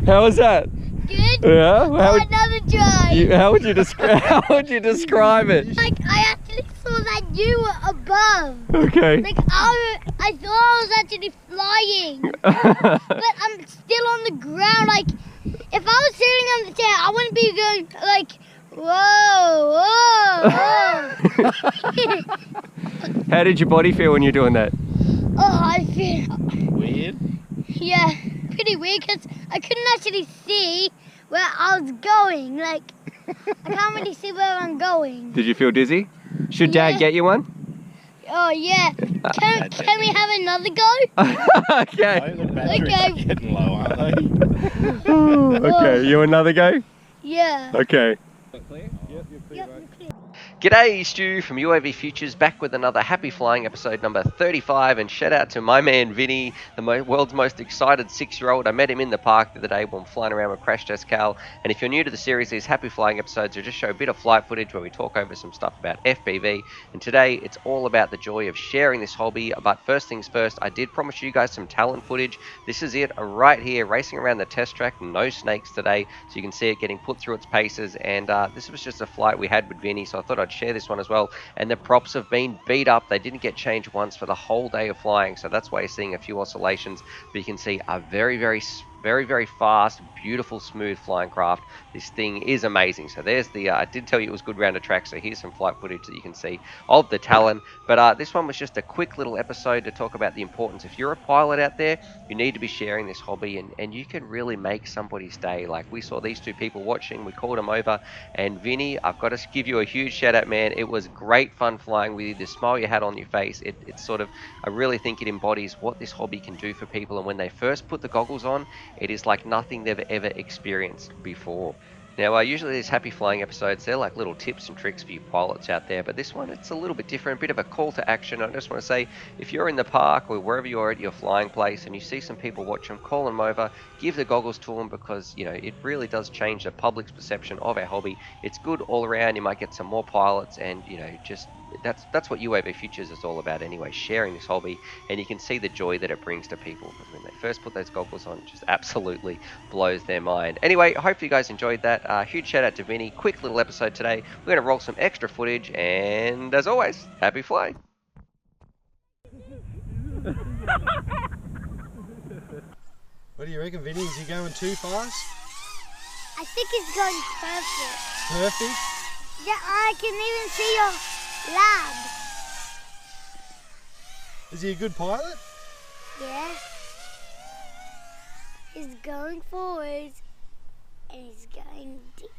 How was that? Good. Yeah. Another try. How would you describe it? Like I actually saw that you were above. Okay. Like I thought I was actually flying, but I'm still on the ground. Like if I was sitting on the chair, I wouldn't be going like whoa, whoa, whoa. How did your body feel when you're doing that? Oh, I feel Weird? yeah, pretty weird because I couldn't actually see where I was going. Like I can't really see where I'm going. Did you feel dizzy? Should Dad get you one? Oh yeah. Can we have another go? Okay. Oh, the batteries Okay. are getting low, aren't they? Okay, you another go? Yeah. Okay. Clear? Yep, you're clear, Yep, mate. clear. G'day, Stu from UAVfutures, back with another Happy Flying episode number 35, and shout out to my man Vinny, the world's most excited 6-year-old. I met him in the park the other day when flying around with Crash Test Cal, and if you're new to the series, these Happy Flying episodes are just show a bit of flight footage where we talk over some stuff about FPV, and today it's all about the joy of sharing this hobby. But first things first, I did promise you guys some talent footage. This is it right here, racing around the test track, no snakes today, so you can see it getting put through its paces, and this was just a flight we had with Vinny, so I thought I'd share this one as well. And the props have been beat up. They didn't get changed once for the whole day of flying, so that's why you're seeing a few oscillations, but you can see a very fast, beautiful, smooth flying craft. This thing is amazing. So there's the I did tell you it was good round of track, so here's some flight footage that you can see of the Talon. But this one was just a quick little episode to talk about the importance. If you're a pilot out there, you need to be sharing this hobby, and you can really make somebody's day. Like we saw these two people watching, we called them over, and Vinny, I've got to give you a huge shout out, man. It was great fun flying with you. The smile you had on your face, it's sort of, I really think it embodies what this hobby can do for people, and when they first put the goggles on, it is like nothing they've ever experienced before. Now, usually these Happy Flying episodes, they're like little tips and tricks for you pilots out there, but this one, it's a little bit different, a bit of a call to action. I just want to say, if you're in the park or wherever you are at your flying place and you see some people watch them, call them over, give the goggles to them, because, you know, it really does change the public's perception of our hobby. It's good all around. You might get some more pilots, and, you know, just that's what UAVfutures is all about anyway, sharing this hobby, and you can see the joy that it brings to people. When they first put those goggles on, it just absolutely blows their mind. Anyway, I hope you guys enjoyed that. Huge shout out to Vinny. Quick little episode today. We're going to roll some extra footage, and as always, happy flying. What do you reckon, Vinny? Is he going too fast? I think it's going perfect. Perfect? Yeah, I can even see your lab. Is he a good pilot? Yeah. He's going forward and he's going deep.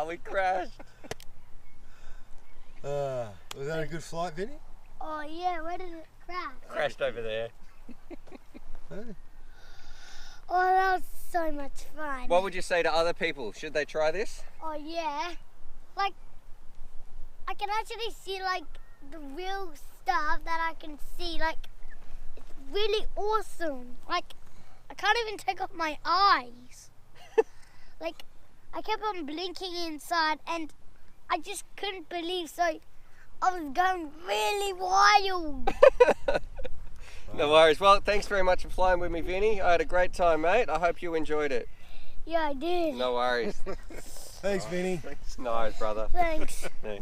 We crashed. Was that a good flight, Vinny? Oh yeah, where did it crash? Crashed over there. Hey. Oh, that was so much fun. What would you say to other people? Should they try this? Oh yeah. Like, I can actually see like the real stuff that I can see. Like, it's really awesome. Like, I can't even take off my eyes. Like, I kept on blinking inside and I just couldn't believe, so I was going really wild. No worries. Well, thanks very much for flying with me, Vinny. I had a great time, mate. I hope you enjoyed it. Yeah, I did. No worries. Thanks, Vinny. Thanks. Nice, brother. Thanks.